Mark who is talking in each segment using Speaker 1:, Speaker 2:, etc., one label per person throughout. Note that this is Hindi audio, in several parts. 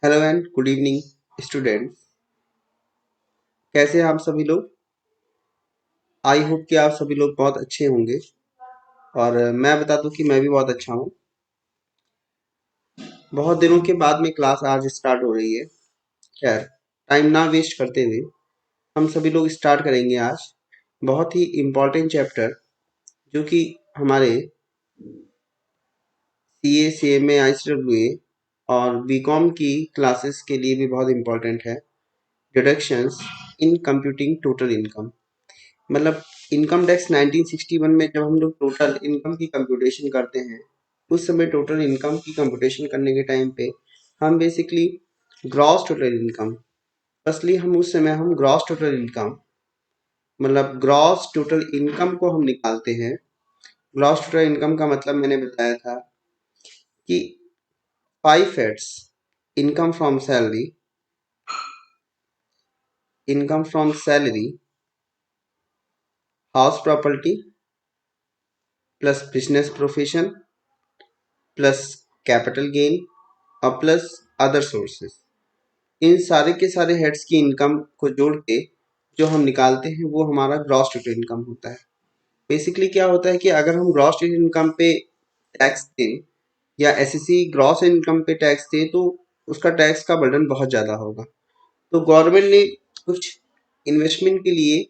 Speaker 1: Hello and good evening students. कैसे हैं आप सभी लोग। आई होप कि आप सभी लोग बहुत अच्छे होंगे। और मैं बता दूं कि मैं भी बहुत अच्छा हूं। बहुत दिनों के बाद में क्लास आज स्टार्ट हो रही है। खैर, टाइम ना वेस्ट करते हुए हम सभी लोग स्टार्ट करेंगे आज बहुत ही इम्पोर्टेंट चैप्टर, जो कि हमारे सीए, सीएमए, आईसीडब्ल्यूए और बीकॉम की क्लासेस के लिए भी बहुत इम्पोर्टेंट है। Deductions in computing total income. मतलब इनकम टैक्स 1961 में जब हम लोग टोटल इनकम की कंप्यूटेशन करते हैं, उस समय टोटल इनकम की कंप्यूटेशन करने के टाइम पे हम basically gross total income, firstly हम उस समय हम ग्रॉस टोटल इनकम मतलब ग्रॉस टोटल इनकम को हम निकालते हैं। ग्रॉस टोटल इनकम का मतलब मैंने बताया था कि 5 heads: income from salary, income from salary, house property plus business profession plus capital gain और प्लस अदर सोर्सेस। इन सारे के सारे हेड्स की इनकम को जोड़ के जो हम निकालते हैं वो हमारा ग्रॉस टोटल इनकम होता है। बेसिकली क्या होता है कि अगर हम ग्रॉस टोटल इनकम पे टैक्स दें या एसएससी ग्रॉस इनकम पे टैक्स दें तो उसका टैक्स का बर्डन बहुत ज़्यादा होगा। तो गवर्नमेंट ने कुछ इन्वेस्टमेंट के लिए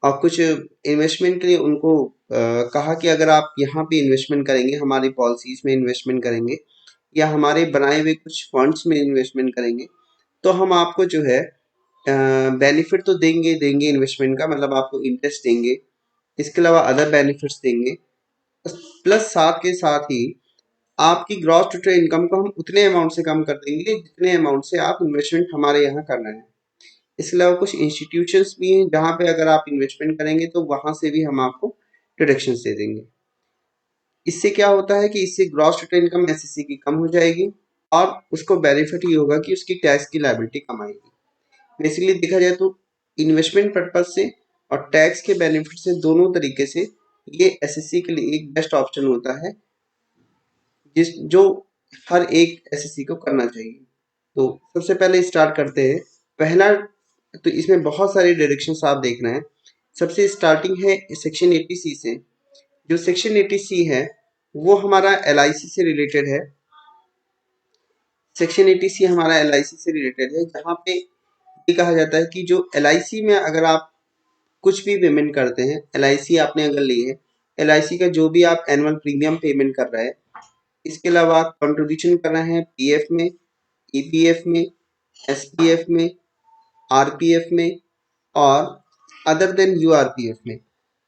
Speaker 1: और कुछ इन्वेस्टमेंट के लिए उनको कहा कि अगर आप यहाँ पे इन्वेस्टमेंट करेंगे, हमारी पॉलिसीज में इन्वेस्टमेंट करेंगे या हमारे बनाए हुए कुछ फंड्स में इन्वेस्टमेंट करेंगे, तो हम आपको जो है बेनिफिट तो देंगे देंगे इन्वेस्टमेंट का, मतलब आपको इंटरेस्ट देंगे, इसके अलावा अदर बेनिफिट्स देंगे, प्लस साथ के साथ ही आपकी ग्रॉस टोटल इनकम को हम उतने अमाउंट से कम कर देंगे जितने अमाउंट से आप इन्वेस्टमेंट हमारे यहाँ कर रहे हैं। इसके अलावा कुछ इंस्टीट्यूशंस भी हैं जहाँ पे अगर आप इन्वेस्टमेंट करेंगे तो वहां से भी हम आपको डिडक्शन दे देंगे। इससे क्या होता है कि इससे ग्रॉस टोटल इनकम एसएससी की कम हो जाएगी और उसको बेनिफिट ये होगा कि उसकी टैक्स की लायबिलिटी कम आएगी। बेसिकली देखा जाए तो इन्वेस्टमेंट पर्पज से और टैक्स के बेनिफिट से, दोनों तरीके से ये एसएससी के लिए एक बेस्ट ऑप्शन होता है, जिस जो हर एक एसएससी को करना चाहिए। तो सबसे पहले स्टार्ट करते हैं। पहला, तो इसमें बहुत सारे डायरेक्शंस आप देख रहे हैं। सबसे स्टार्टिंग है सेक्शन 80C से। जो सेक्शन 80C है वो हमारा एलआईसी से रिलेटेड है। सेक्शन 80C हमारा एलआईसी से रिलेटेड है, जहाँ पे ये कहा जाता है कि जो एलआईसी में अगर आप कुछ भी पेमेंट करते हैं, एलआईसी आपने अगर ली है, एलआईसी का जो भी आप एनुअल प्रीमियम पेमेंट कर रहे हैं, इसके अलावा आप कंट्रीब्यूशन कर रहे हैं पीएफ में, ईपीएफ में, एसपीएफ में, आरपीएफ में और अदर देन यूआरपीएफ में,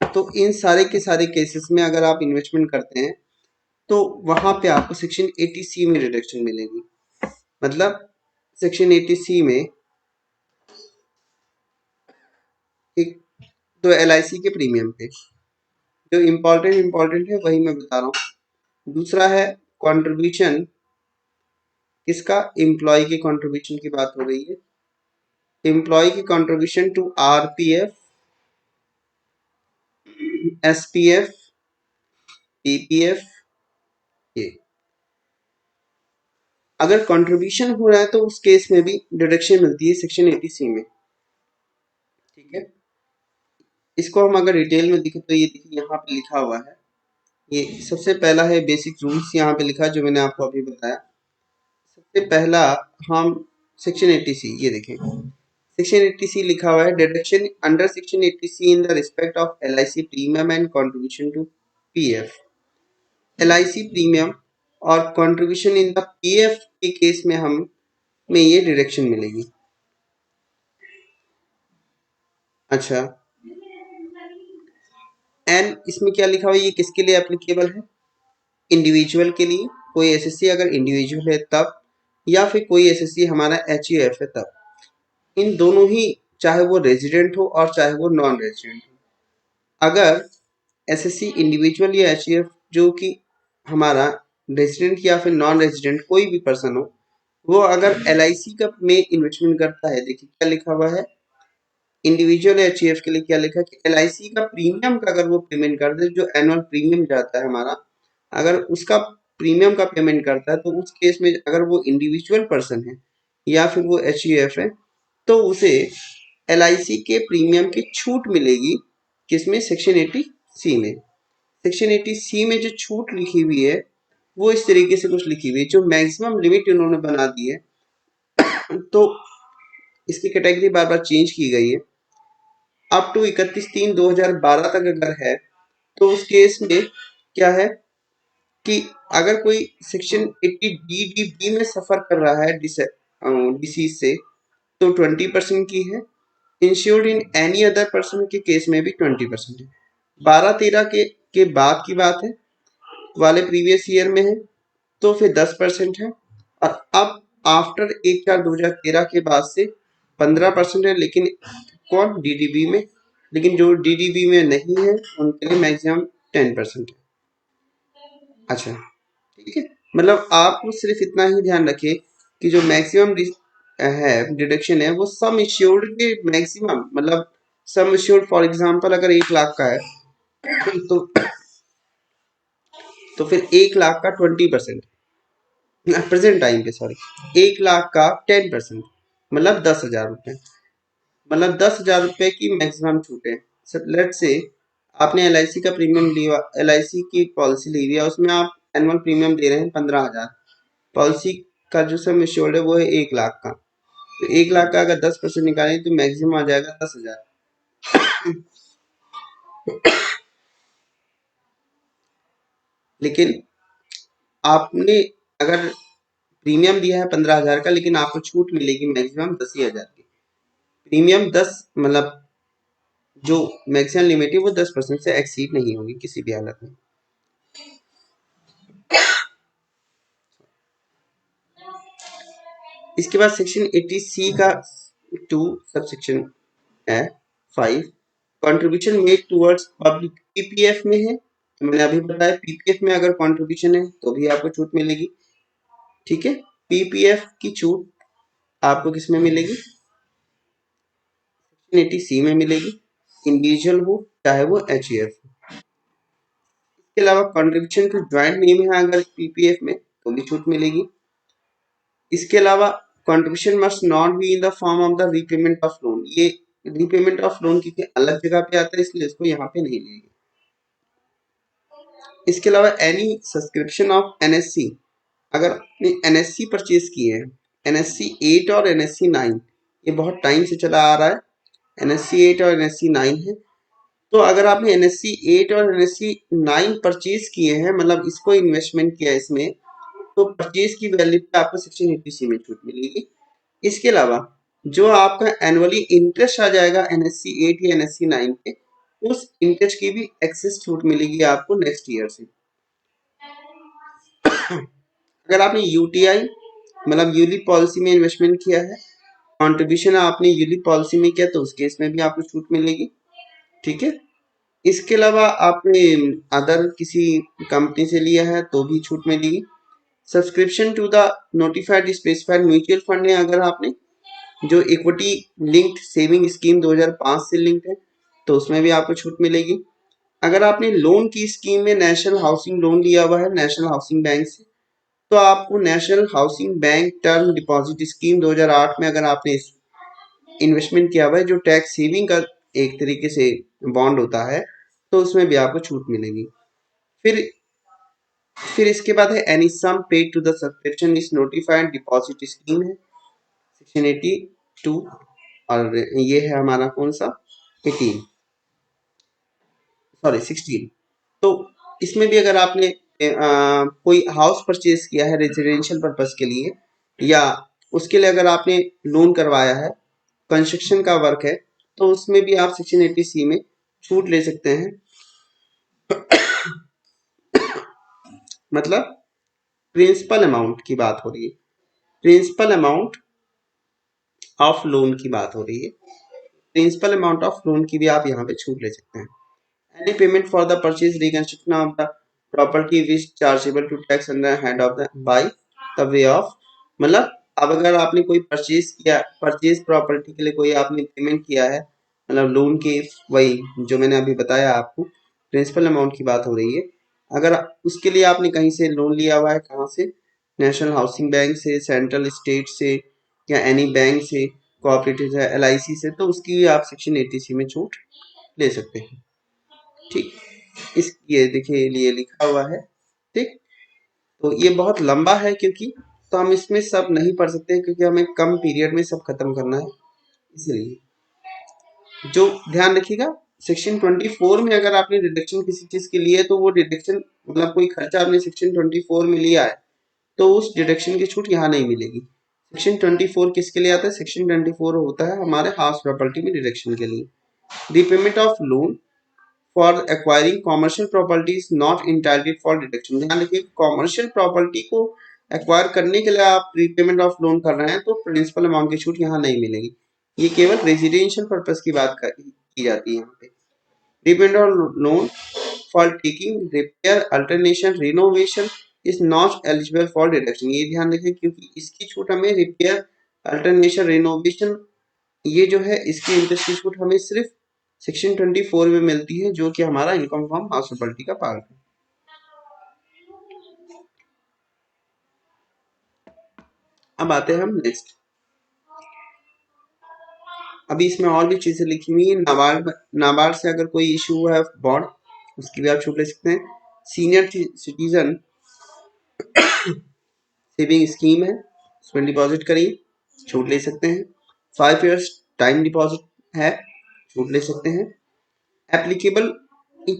Speaker 1: तो इन सारे के सारे केसेस में अगर आप इन्वेस्टमेंट करते हैं तो वहां पे आपको सेक्शन 80C में रिडक्शन मिलेगी। मतलब सेक्शन 80C में एक तो एलआईसी के प्रीमियम पे जो इम्पोर्टेंट है वही मैं बता रहा हूँ। दूसरा है कंट्रीब्यूशन, किसका, एम्प्लॉय के कंट्रीब्यूशन की बात हो रही है। एम्प्लॉय की contribution to RPF, SPF, PPF, ये अगर कंट्रीब्यूशन हो रहा है तो उस केस में भी डिडक्शन मिलती है सेक्शन 80C में। ठीक है, इसको हम अगर डिटेल में देखें तो ये देखिए यहाँ पे लिखा हुआ है। ये सबसे पहला है बेसिक रूल्स, यहाँ पे लिखा है जो मैंने आपको अभी बताया। सबसे पहला हम सेक्शन 80C, ये देखें सेक्शन 80C लिखा हुआ है, deduction under section 80C in the respect of LIC premium and contribution to PF. LIC premium और कंट्रीब्यूशन इन द पीएफ के केस में हम में ये डिडक्शन मिलेगी। अच्छा, एंड इसमें क्या लिखा हुआ है, ये किसके लिए एप्लीकेबल है, इंडिविजुअल के लिए, कोई एसएससी अगर इंडिविजुअल है तब, या फिर कोई एसएससी हमारा एचयूएफ है तब। इन दोनों ही, चाहे वो रेजिडेंट हो और चाहे वो नॉन रेजिडेंट हो। अगर एसएससी इंडिविजुअल या एचयूएफ जो कि हमारा रेजिडेंट या फिर नॉन रेजिडेंट कोई भी पर्सन हो, वो अगर एलआईसी का में इन्वेस्टमेंट करता है, देखिए क्या लिखा हुआ है, इंडिविजुअल एचयूएफ के लिए क्या लिखा है कि एलआईसी का प्रीमियम का अगर वो पेमेंट कर दे, जो एनुअल प्रीमियम जाता है हमारा, अगर उसका प्रीमियम का पेमेंट करता है तो उस केस में अगर वो इंडिविजुअल पर्सन है या फिर वो HUF है, तो उसे LIC के प्रीमियम की छूट मिलेगी। किसमें? सेक्शन 80C में। सेक्शन 80C में जो छूट लिखी हुई है वो इस तरीके से कुछ लिखी हुई है, जो मैक्सिमम लिमिट उन्होंने बना दी है, तो इसकी कैटेगरी बार बार चेंज की गई है। अप टू 31/3/2012 तक अगर है तो उस केस में क्या है कि अगर कोई सेक्शन 80DDB में सफर कर रहा है डिसीज से, तो 20% की है। Insured in any other person के केस में भी 20% है। 12-13 के बाद की बात है, वाले प्रीवियस ईयर में है तो फिर 10% है, और अब आफ्टर 1/4/2013 के बाद से 15% है। लेकिन कौन? डीडीबी में। लेकिन जो डीडीबी में नहीं है उनके लिए मैक्सिमम 10% है। अच्छा, ठीक है। मतलब आपको सिर्फ इतना ही ध्यान रखिए कि जो मैक्सिमम है डिडक्शन है वो सम इश्योर्ड के मैक्सिमम, मतलब सम इश्योर्ड फॉर एग्जांपल अगर 1 लाख का है तो फिर 1 लाख का 20%, प्रेजेंट टाइम पे सॉरी, 1 लाख का 10%, मतलब 10,000 रुपए, मतलब 10,000 रुपए की मैक्सिमम छूट है। सर लेट से आपने LIC का प्रीमियम लिया, LIC की पॉलिसी ली हुई है, उसमें आप एनुअल प्रीमियम दे रहे हैं 15,000। पॉलिसी का जो सम एश्योर्ड है वो है 1 लाख का, तो 1 लाख का अगर 10% निकालें तो मैक्सिमम आ जाएगा 10,000। लेकिन आपने अगर प्रीमियम दिया है 15,000 का, लेकिन आपको छूट मिलेगी मैक्सिमम 10,000 की। प्रीमियम 10, मतलब जो मैक्सिमम लिमिट है वो 10% से एक्सीड नहीं होगी किसी भी हालत में। इसके बाद सेक्शन 80C का 2 सब सेक्शन है 5, contribution made towards public, PPF में है, तो मैंने अभी बताया पीपीएफ में अगर कंट्रीब्यूशन है तो भी आपको छूट मिलेगी। ठीक है, पीपीएफ की छूट आपको किस में मिलेगी? 80C में मिलेगी, इंडिविजुअल हो चाहे वो HUF। इसके अलावा कंट्रीब्यूशन टू ज्वाइंट नेम है अगर पीपीएफ में तो भी छूट मिलेगी। इसके अलावा contribution must not be in the form of the repayment of loan, ये रीपेमेंट ऑफ लोन की अलग जगह पे आता है इसलिए इसको यहाँ पे नहीं लेंगे। इसके अलावा एनी सब्सक्रिप्शन ऑफ NSC, अगर आपने NSC परचेज किए हैं, NSC 8 और NSC 9, ये बहुत टाइम से चला आ रहा है, NSC 8 और NSC 9 है, तो अगर आपने NSC 8 और NSC 9 परचेज किए हैं, मतलब इसको इन्वेस्टमेंट किया इसमें, तो परचेज की वैल्यू पे आपको सेक्शन 80C में छूट मिलेगी। इसके अलावा जो आपका एनुअली इंटरेस्ट आ जाएगा NSC 8 या NSC 9 पे, उस इंटरेस्ट की भी एक्सेस छूट मिलेगी आपको नेक्स्ट ईयर से। अगर आपने UTI मतलब यूलिप पॉलिसी में इन्वेस्टमेंट किया है, कंट्रीब्यूशन आपने यूलिप पॉलिसी में किया, तो उस केस में भी आपको छूट मिलेगी। ठीक है, इसके अलावा आपने अदर किसी कंपनी से लिया है तो भी छूट मिलेगी। Subscription to the notified specified mutual fund है अगर आपने, जो इक्विटी लिंक्ड सेविंग स्कीम 2005 से लिंक्ड है, तो उसमें भी आपको छूट मिलेगी। अगर आपने लोन की स्कीम में नेशनल हाउसिंग लोन लिया हुआ है नेशनल हाउसिंग बैंक से, तो आपको national housing bank term deposit scheme 2008 में अगर आपने इन्वेस्टमेंट किया हुआ है, जो टैक्स सेविंग का एक तरीके से बॉन्ड होता है, तो उसमें भी आपको छूट मिलेगी। फिर इसके बाद है any sum paid to the subscription is notified deposit scheme है सेक्शन 82, और ये है हमारा कौन सा 18 सॉरी 16। तो इसमें भी अगर आपने कोई हाउस परचेज किया है रेजिडेंशियल पर्पस के लिए, या उसके लिए अगर आपने लोन करवाया है, कंस्ट्रक्शन का वर्क है, तो उसमें भी आप सेक्शन 80C में छूट ले सकते हैं। मतलब प्रिंसिपल अमाउंट की बात हो रही है, प्रिंसिपल अमाउंट ऑफ लोन की बात हो रही है, प्रिंसिपल अमाउंट ऑफ लोन की भी आप यहाँ पे छूट ले सकते हैं। Any payment for the purchase reconstruction of the property which chargeable to tax under head of the by the way of, मतलब अब अगर आपने कोई परचेज किया, परचेज प्रॉपर्टी के लिए कोई आपने पेमेंट किया है, मतलब लोन के, वही जो मैंने अभी बताया आपको प्रिंसिपल अमाउंट की बात हो रही है। अगर उसके लिए आपने कहीं से लोन लिया हुआ है, कहाँ से? नेशनल हाउसिंग बैंक से, सेंट्रल स्टेट से, या एनी बैंक से, कोऑपरेटिव है, LIC से, तो उसकी भी आप सेक्शन 80C में छूट ले सकते हैं। ठीक, इस ये देखिए लिए लिखा हुआ है। ठीक, तो ये बहुत लंबा है क्योंकि, तो हम इसमें सब नहीं पढ़ सकते क्योंकि हमें कम पीरियड में सब खत्म करना है, इसलिए जो ध्यान रखिएगा सेक्शन 24 में अगर आपने डिडक्शन किसी चीज के लिए, तो वो डिडक्शन मतलब कोई खर्चा आपने सेक्शन 24 में लिया है तो उस डिडक्शन की छूट यहाँ नहीं मिलेगी। सेक्शन 24 किसके लिए आता है? सेक्शन 24 होता है हमारे हाउस प्रॉपर्टी में डिडक्शन के लिए। Repayment of loan for acquiring commercial property is not entitled for deduction. ध्यान रखिए कॉमर्शियल प्रॉपर्टी को एक्वायर करने के लिए आप रिपेमेंट ऑफ लोन कर रहे हैं तो प्रिंसिपल अमाउंट की छूट यहाँ नहीं मिलेगी। ये केवल रेजिडेंशियल पर्पस की बात की जाती है यहाँ पे। Repayment of loan for taking repair alternation renovation is not eligible for deduction. ये ध्यान रखिए क्योंकि इसकी छूट हमें रिपेयर अल्टरनेशन रिनोवेशन ये जो है इसकी इंटरेस्ट की छूट हमें सिर्फ सेक्शन 24 में मिलती है जो कि हमारा इनकम फ्रॉम हाउस प्रॉपर्टी का पार्ट है। अब आते हैं हम नेक्स्ट। अभी इसमें और भी चीजें लिखी हुई है। नाबार्ड से अगर कोई इशू है बॉन्ड उसकी भी आप छूट ले सकते हैं। सीनियर सिटीजन सेविंग स्कीम है उसमें डिपॉजिट करिए, छूट ले सकते हैं। 5 इयर्स टाइम डिपॉजिट है, छूट ले सकते हैं। एप्लीकेबल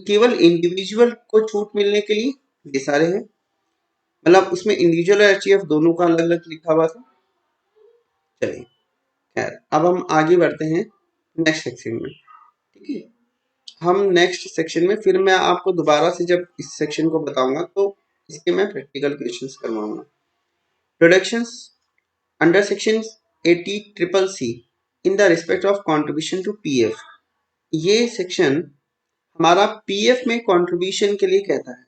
Speaker 1: केवल इंडिविजुअल को छूट मिलने के लिए ये सारे हैं, मतलब उसमें इंडिविजुअल और HUF दोनों का अलग अलग लिखा हुआ था। चलिए खैर अब हम आगे बढ़ते हैं नेक्स्ट सेक्शन में। ठीक है, हम नेक्स्ट सेक्शन में फिर मैं आपको दोबारा से जब इस सेक्शन को बताऊंगा तो इसके मैं प्रैक्टिकल क्वेश्चंस करवाऊंगा। Productions under section 80CCC in the respect of contribution to PF। ये सेक्शन हमारा PF में कंट्रीब्यूशन के लिए कहता है।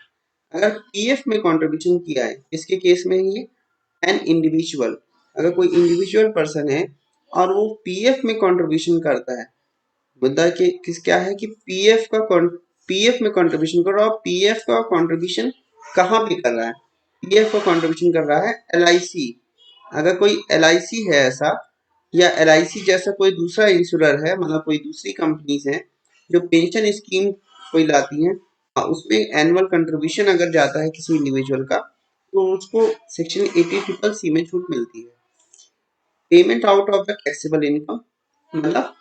Speaker 1: अगर PF में कंट्रीब्यूशन किया है, इसके केस में ये एन इंडिविजुअल, अगर कोई इंडिविजुअल पर्सन है और वो PF में कंट्रीब्यूशन करता है, मुद्दा के किस क्या है कि PF में कंट्रीब्यूशन कर रहा है। PF का कंट्रीब्यूशन कहाँ पे कर रहा है? PF का कंट्रीब्यूशन कर रहा है LIC। अगर कोई LIC है ऐसा, या LIC जैसा कोई दूसरा इंश्योरर है, मतलब कोई दूसरी कंपनीज है जो पेंशन स्कीम कोई लाती है, उसमें एनुअल कंट्रीब्यूशन अगर जाता है किसी इंडिविजुअल का तो उसको सेक्शन 80CCC में छूट मिलती है। Payment out of the taxable income, मतलब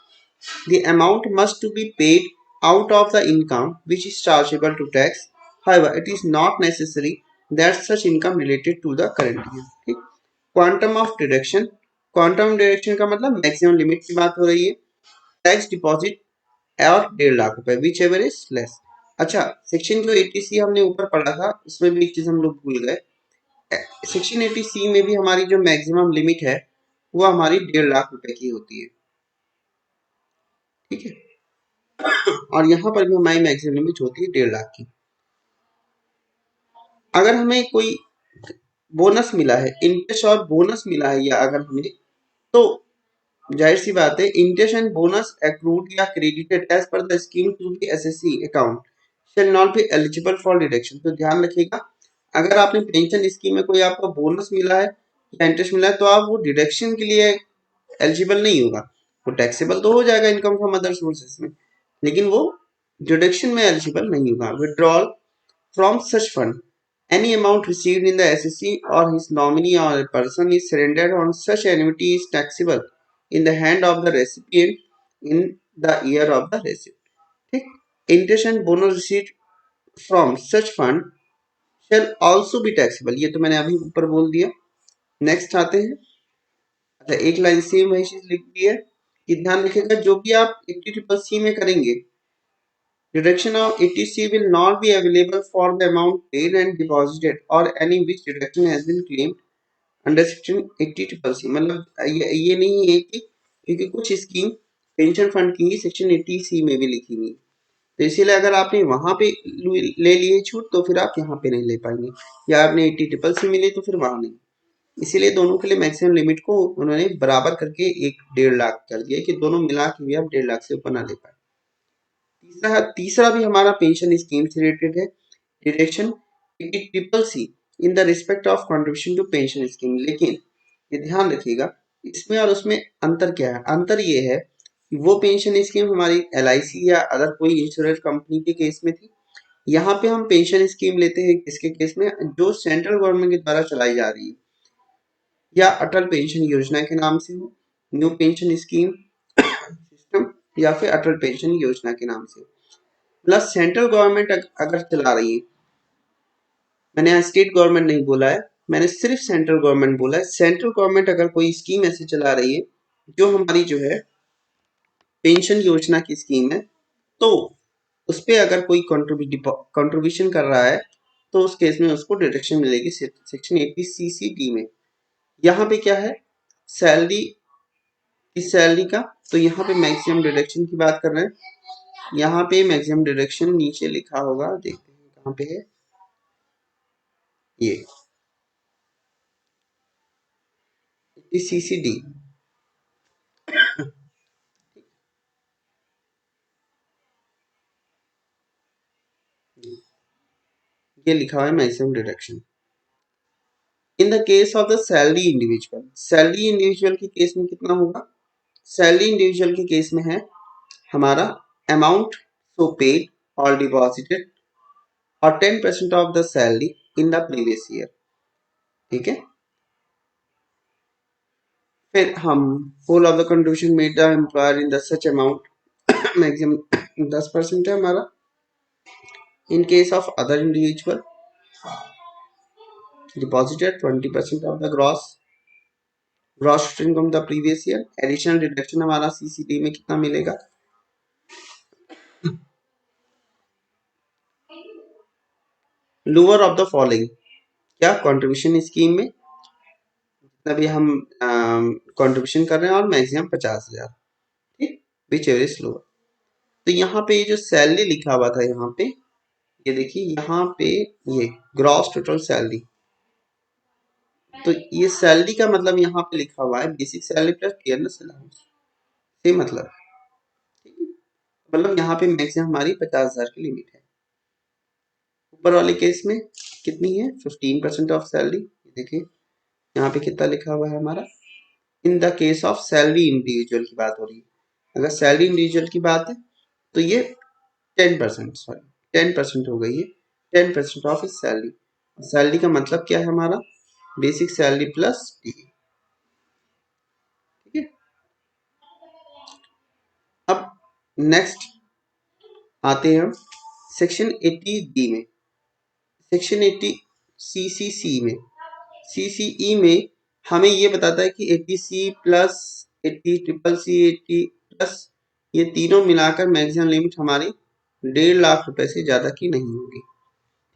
Speaker 1: the amount must to be paid out of the income which is chargeable to tax. However, it is not necessary that such income related to the current year. ठीक, quantum of deduction, quantum deduction का मतलब मैक्सिमम लिमिट की बात हो रही है। टैक्स डिपॉजिट और 1.5 लाख रुपए विच एवर इज लेस। अच्छा, सेक्शन जो 80C हमने ऊपर पढ़ा था उसमें भी एक चीज हम लोग भूल गए। सेक्शन 80C में भी हमारी जो मैक्सिमम लिमिट है वो हमारी 1.5 लाख रुपए की होती है। ठीक है, और यहाँ पर भी हमारी मैक्सिमम लिमिट होती है 1.5 लाख की। अगर हमें कोई बोनस मिला है, इंटरेस्ट और बोनस मिला है, या अगर हमें, तो जाहिर सी बात है इंटरेस्ट एंड बोनस एक्रूड या credited as per the scheme to the SSC account shall not be eligible for deduction. तो ध्यान रखिएगा अगर आपने पेंशन स्कीम में कोई आपको बोनस मिला है या इंटरेस्ट मिला है तो आप वो डिडक्शन के लिए एलिजिबल नहीं होगा। वो टैक्सेबल तो हो जाएगा इनकम फ्रॉम अदर सोर्सेस में, लेकिन वो डिडक्शन में एलिजिबल नहीं होगा। Withdrawal from such fund any amount received in the SSC or his nominee or a person is surrendered on such annuity is taxable in the hand of the recipient in the year of the receipt. ठीक, interest and bonus received from such fund shall also be taxable। ये तो मैंने अभी ऊपर बोल दिया। नेक्स्ट आते हैं। अच्छा, एक लाइन सेम वही चीज लिख दी है कि ध्यान रखिएगा जो भी आप 80CCC में करेंगे, deduction of 80C will not be available for the amount paid and deposited or any which deduction has been claimed under section 80CCC। मतलब ये नहीं है कि क्योंकि कुछ स्कीम पेंशन फंड की सेक्शन 80C में भी लिखी हुई, तो इसीलिए अगर आपने वहां पे ले लिए छूट तो फिर आप यहाँ पे नहीं ले पाएंगे, या आपने 80CCC मिली तो फिर वहां नहीं। इसीलिए दोनों के लिए मैक्सिमम लिमिट को उन्होंने बराबर करके 1.5 लाख कर दिया कि दोनों मिला के भी आप 1.5 लाख से ऊपर ना ले पाए। तीसरा भी हमारा पेंशन स्कीम से रिलेटेड है, deduction 80CCC in the respect of contribution to pension scheme. लेकिन ये ध्यान रखिएगा इसमें और उसमें अंतर क्या है? अंतर ये है कि वो पेंशन स्कीम हमारी LIC या अदर कोई इंश्योरेंस कंपनी के केस में थी। यहाँ पे हम पेंशन स्कीम लेते हैं किसके केस में? जो सेंट्रल गवर्नमेंट के द्वारा चलाई जा रही है, या अटल पेंशन योजना के नाम से हो, न्यू पेंशन स्कीम सिस्टम, या फिर अटल पेंशन योजना के नाम से। प्लस सेंट्रल गवर्नमेंट अगर चला रही है, मैंने यहाँ स्टेट गवर्नमेंट नहीं बोला है, मैंने सिर्फ सेंट्रल गवर्नमेंट बोला है। सेंट्रल गवर्नमेंट अगर कोई स्कीम ऐसे चला रही है जो हमारी जो है पेंशन योजना की स्कीम है, तो उस पे अगर कोई कंट्रीब्यूशन कर रहा है तो उस केस में उसको डिडक्शन मिलेगी सेक्शन 80 CC D में। यहाँ पे क्या है? सैलरी, इस सैलरी का, तो यहाँ पे मैक्सिमम डिडक्शन की बात कर रहे हैं। यहाँ पे मैक्सिमम डिडक्शन नीचे लिखा होगा, देखते हैं कहाँ पे है ये, CCD, ये लिखा हुआ है maximum deduction. In the case of the salary individual, salary individual के केस में कितना होगा? सैलरी इंडिविजुअल के केस में है हमारा अमाउंट सो पेड और डिपॉजिटेड और 10% of the salary in the previous year. ठीक है, फिर हम whole of the contribution made the employer in the such amount, maximum 10% है हमारा। In case of other individual deposited 20% of the gross income the previous year. Additional deduction हमारा CCD में कितना मिलेगा? लोअर ऑफ द फॉलोइंग, क्या कंट्रीब्यूशन स्कीम में तभी हम कंट्रीब्यूशन कर रहे हैं और मैक्सिमम 50,000। ठीक, विच एवर इज लोअर। तो यहाँ पे ये जो सैलरी लिखा हुआ था, यहाँ पे ये देखिए, यहाँ पे ये ग्रॉस टोटल सैलरी, तो ये सैलरी का मतलब यहाँ पे लिखा हुआ है basic salary plus dearness allowance, same मतलब। ठीक है, मतलब यहाँ पे मैक्सिमम हमारी 50,000 की लिमिट है। ऊपर वाले केस में कितनी है? 15% ऑफ सैलरी। देखिए यहाँ पे कितना लिखा हुआ है हमारा, in the case of salary individual की बात हो रही है। अगर सैलरी इंडिविजुअल की बात है तो ये 10%, सॉरी 10% हो गई है, 10% ऑफ इस सैलरी। सैलरी का मतलब क्या है हमारा? Basic salary plus D. ठीक है, अब नेक्स्ट आते हैं हम सेक्शन 80D में। सेक्शन 80 CCC में, CCE में हमें ये बताता है कि 80C plus 80 triple C 80 plus, ये तीनों मिलाकर मैक्सिमम लिमिट हमारी 1.5 लाख रुपए से ज्यादा की नहीं होगी।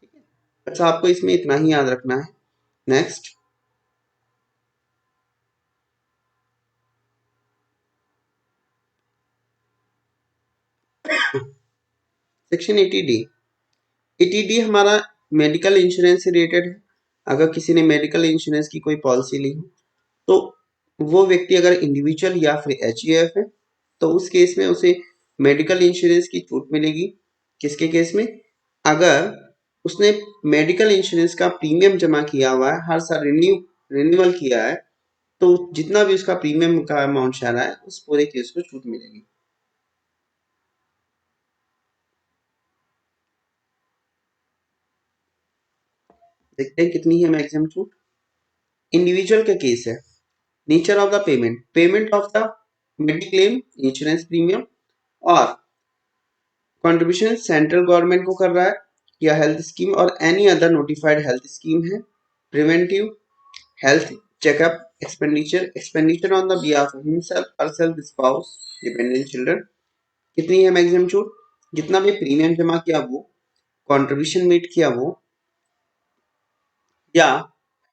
Speaker 1: ठीक है, अच्छा आपको इसमें इतना ही याद रखना है। Next section 80D। 80D हमारा मेडिकल इंश्योरेंस से रिलेटेड है। अगर किसी ने मेडिकल इंश्योरेंस की कोई पॉलिसी ली हो तो वो व्यक्ति अगर इंडिविजुअल या फिर HUF है तो उस केस में उसे मेडिकल इंश्योरेंस की छूट मिलेगी। किसके केस में? अगर उसने मेडिकल इंश्योरेंस का प्रीमियम जमा किया हुआ है, हर साल रिन्यूअल किया है, तो जितना भी उसका प्रीमियम का अमाउंट आ रहा है उस पूरे की उसको छूट मिलेगी। देखते हैं कितनी है मैक्सिमम छूट। इंडिविजुअल का केस है, nature of the payment, payment of the mediclaim insurance premium और कंट्रीब्यूशन सेंट्रल गवर्नमेंट को कर रहा है या हेल्थ स्कीम और any other notified health scheme है। Preventive health checkup expenditure, expenditure on the behalf of himself, herself, spouse, dependent children. कितनी है मैक्सिमम छूट? जितना भी प्रीमियम जमा किया वो, कंट्रीब्यूशन मेड किया वो, या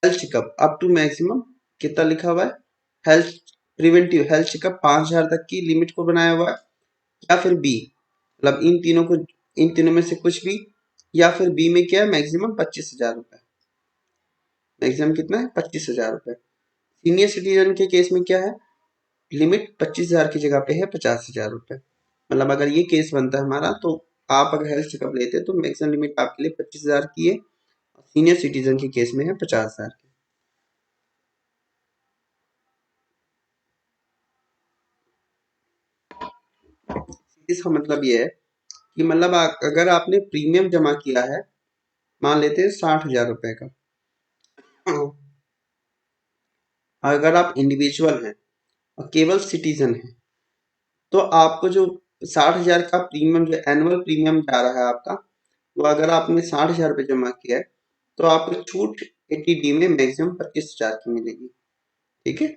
Speaker 1: health checkup up to maximum कितना लिखा हुआ है? हेल्थ प्रिवेंटिव हेल्थ चेकअप 5,000 तक की लिमिट को बनाया हुआ है, या फिर बी, मतलब इन तीनों में से कुछ भी, या फिर बी में क्या है? मैक्सिमम 25,000 रुपए। मैक्सिमम कितना है? 25,000 रुपए। सीनियर सिटीजन के केस में क्या है? लिमिट 25,000 की जगह पे है 50,000 रुपए। मतलब अगर ये केस बनता है हमारा तो आप अगर हेल्थ चेकअप लेते हैं तो मैक्सिमम लिमिट आपके लिए 25,000 की है, सीनियर सिटीजन के केस में है 50,000 की। इसका मतलब ये है कि मतलब अगर आपने प्रीमियम जमा किया है, मान लेते हैं 60,000 रुपए का, अगर आप इंडिविजुअल हैं और केवल सिटीजन हैं, तो आपको जो 60,000 का प्रीमियम, जो एनुअल प्रीमियम जा रहा है आपका, वो अगर आपने 60,000 रुपये जमा किया है तो आपको छूट 80D में मैक्सिमम 25,000 की मिलेगी। ठीक है।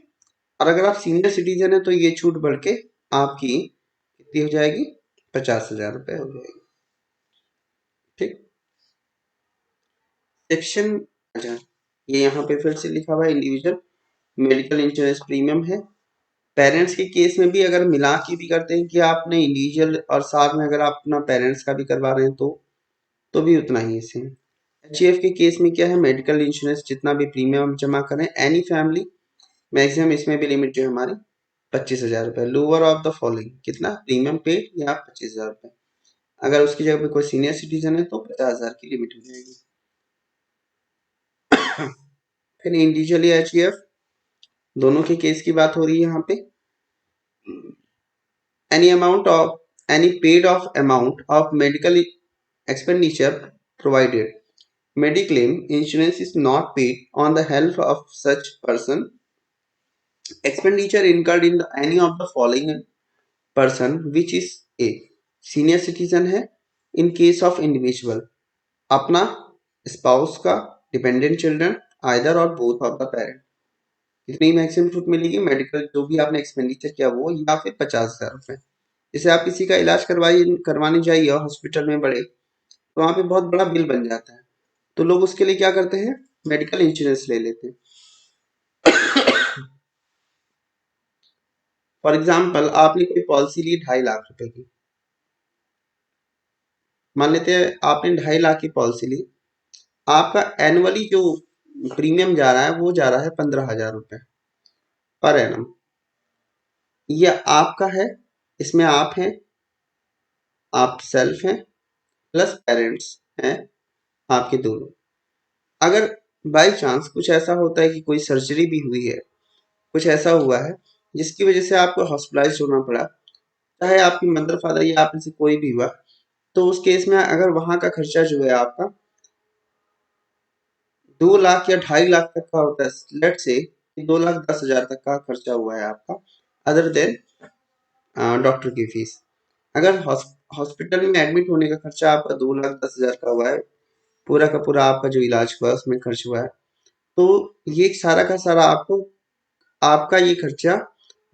Speaker 1: और अगर आप सीनियर सिटीजन है तो ये छूट बढ़ के आपकी कितनी हो जाएगी, 50,000 रुपये हो जाएगी। ठीक। सेक्शन, अच्छा, ये यहाँ पे फिर से लिखा हुआ है इंडिविजुअल मेडिकल इंश्योरेंस प्रीमियम है। पेरेंट्स के केस में भी अगर मिला के भी करते हैं कि आपने इंडिविजुअल और साथ में अगर आप अपना पेरेंट्स का भी करवा रहे हैं तो भी उतना ही है सेम। एचईएफ के केस में क्या है, मेडिकल इंश्योरेंस जितना भी प्रीमियम हम जमा करें एनी फैमिली, मैक्सिमम इसमें भी लिमिट जो है हमारी 25,000 रुपए। लोअर ऑफ द फॉलोइंग, कितना प्रीमियम पेड या 25,000 रुपए। अगर उसकी जगह पे कोई सीनियर सिटीजन है तो 50,000 की लिमिट हो जाएगी। फिर इंडिविजुअली एचईएफ, दोनों के केस की बात हो रही है यहाँ पे। any amount of any paid off amount of medical expenditure provided, mediclaim insurance is not paid on the health of such person, expenditure incurred in any of the following person which is a senior citizen है, in case of individual अपना, स्पाउस का, डिपेंडेंट चिल्ड्रन, आइदर और बोथ ऑफ द पेरेंट। इतनी मैक्सिमम छूट मिलेगी, मेडिकल जो भी आपने एक्सपेंडिचर किया वो, या फिर 50,000 रुपए। जैसे आप किसी का इलाज करवाने जाइए हॉस्पिटल में बड़े, तो वहां पे बहुत बड़ा बिल बन जाता है, तो लोग उसके लिए क्या करते हैं, मेडिकल इंश्योरेंस ले लेते हैं। फॉर एग्जाम्पल आपने कोई पॉलिसी ली 2.5 लाख रुपए की, मान लेते हैं आपने 2.5 लाख की पॉलिसी ली, आपका एनुअली जो प्रीमियम जा रहा है वो जा रहा है 15,000 रुपए पर एनम। ये आपका है, इसमें आप हैं, आप सेल्फ हैं, प्लस पेरेंट्स हैं आपके दोनों। अगर बाई चांस कुछ ऐसा होता है कि कोई सर्जरी भी हुई है, कुछ ऐसा हुआ है जिसकी वजह से आपको हॉस्पिटलाइज होना पड़ा, चाहे आपकी मदर फादर या आप में से कोई भी हुआ, तो उस केस में अगर वहां का खर्चा जो है आपका 2 लाख या 2.5 लाख तक का होता है, लेट से 2,10,000 तक का खर्चा हुआ है आपका, अदर देन डॉक्टर की फीस। अगर हॉस्पिटल में एडमिट होने का खर्चा आपका 2,10,000 का हुआ है, पूरा का पूरा आपका जो इलाज हुआ है उसमें खर्च हुआ है, तो ये सारा का सारा आपको, आपका ये खर्चा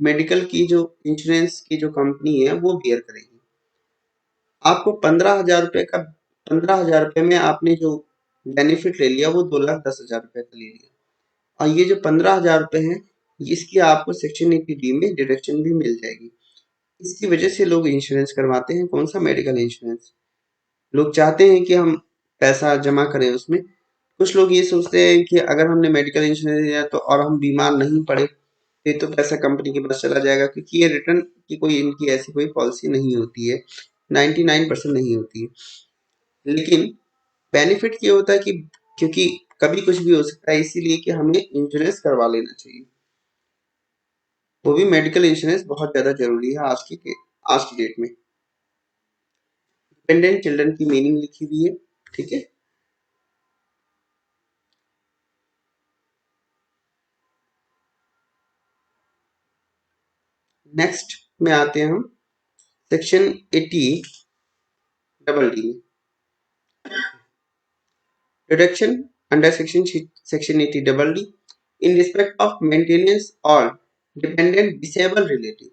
Speaker 1: मेडिकल की जो इंश्योरेंस की जो कंपनी है वो बियर करेगी। आपको 15,000 रुपए का, 15,000 रुपए में आपने जो बेनिफिट ले लिया वो 2,10,000 रुपए का ले लिया, और ये जो 15,000 रुपए है इसकी आपको सेक्शन 80D में डिडक्शन भी मिल जाएगी। इसकी वजह से लोग इंश्योरेंस करवाते हैं, कौन सा, मेडिकल इंश्योरेंस। लोग चाहते हैं कि हम पैसा जमा करें उसमें। कुछ लोग ये सोचते हैं कि अगर हमने मेडिकल इंश्योरेंस लिया तो और हम बीमार नहीं पड़े फिर तो पैसा कंपनी के पास चला जाएगा, क्योंकि ये रिटर्न की कोई इनकी ऐसी कोई पॉलिसी नहीं होती है, 99% नहीं होती है। लेकिन बेनिफिट ये होता है कि क्योंकि कभी कुछ भी हो सकता है, इसीलिए कि हमें इंश्योरेंस करवा लेना चाहिए। वो भी मेडिकल इंश्योरेंस बहुत ज्यादा जरूरी है आज की डेट में। डिपेंडेंट चिल्ड्रन की मीनिंग लिखी हुई है, ठीक है। नेक्स्ट में आते हैं हम सेक्शन 80 में, deduction under section 80 in respect of maintenance और डिपेंडेंट डिसेबल रिलेटिव।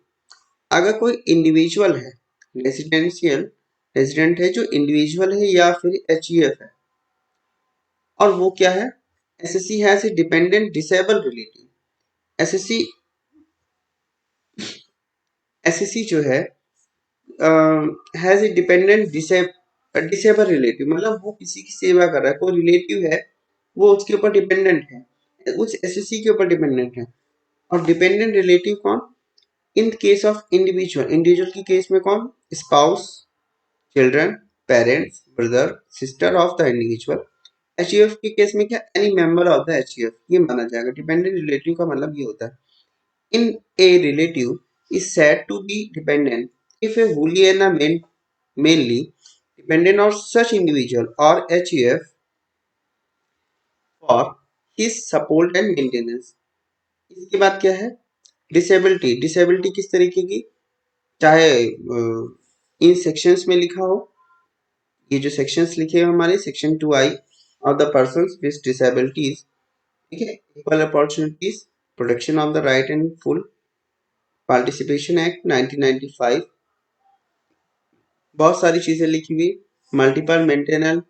Speaker 1: अगर कोई इंडिविजुअल है, रेजिडेंशियल रेजिडेंट है जो इंडिविजुअल है या फिर एचईएफ है, और वो क्या है, SSC has a dependent disable relative. SSC SSC जो है has a dependent disable relative, मतलब वो किसी की सेवा कर रहा है, कोई रिलेटिव है वो उसके ऊपर डिपेंडेंट है, उस एसएससी के ऊपर डिपेंडेंट है। और डिपेंडेंट रिलेटिव कौन, in case of individual, individual की केस में कौन, spouse, children, parents, brother, sister of the individual. HEF के केस में क्या, any member of the HEF ये माना जाएगा। डिपेंडेंट रिलेटिव का मतलब ये होता है, in a relative is said to be dependent if a Boolean are mainly dependent on such individual or HUF for his support and maintenance। इसके बाद क्या है, डिसेबिलिटी। डिसेबिलिटी किस तरीके की, चाहे इन सेक्शंस में लिखा हो, ये जो सेक्शंस लिखे हैं हमारे section 2I of the persons with disabilities, ठीक है, equal opportunities, protection of the right and full participation act 1995, बहुत सारी चीजें लिखी हुई, मल्टीपल मेंटेनल,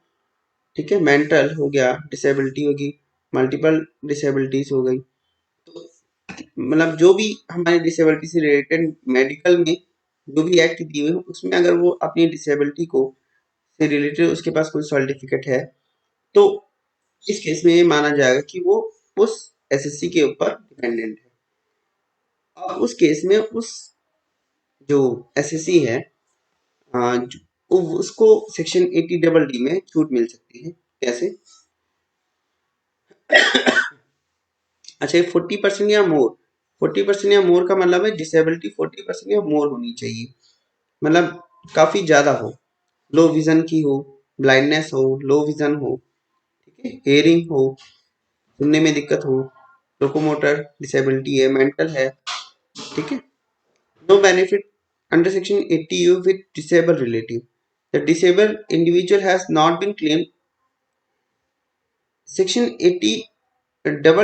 Speaker 1: ठीक है, मेंटल हो गया, डिसेबिलिटी होगी, मल्टीपल डिसेबिलिटीज हो गई। तो मतलब जो भी हमारी डिसेबिलिटी से रिलेटेड मेडिकल में जो भी एक्ट दिए हुए उसमें अगर वो अपनी डिसेबिलिटी को से रिलेटेड उसके पास कोई सर्टिफिकेट है तो इस केस में ये माना जाएगा कि वो उस एसएससी के ऊपर डिपेंडेंट है। अब उस केस में उस जो एसएससी है उसको सेक्शन 80 में छूट मिल सकती है। कैसे, अच्छा, 40% या मोर, 40% या मोर का मतलब है डिसेबिलिटी 40% या मोर होनी चाहिए, मतलब काफी ज्यादा हो, लो विजन की हो, ब्लाइंडनेस हो, लो विजन हो, ठीक है, हेयरिंग हो, सुनने में दिक्कत हो, लोकोमोटर डिसेबिलिटी है, मेंटल है, ठीक है। No benefit under section 80U with disabled relative, the disabled individual has not been claimed। Section 80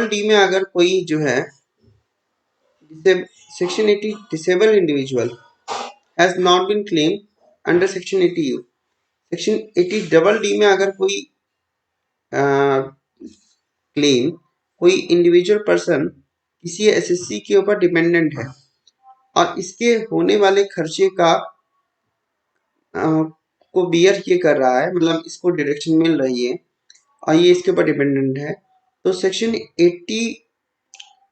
Speaker 1: D में अगर कोई जो है section 80 disabled individual has not been claimed under section 80U, section 80 D में अगर कोई क्लेम, कोई इंडिविजुअल पर्सन किसी एसएससी के ऊपर डिपेंडेंट है और इसके होने वाले खर्चे का को बियर ये कर रहा है, मतलब इसको डायरेक्शन मिल रही है और ये इसके ऊपर डिपेंडेंट है, तो सेक्शन 80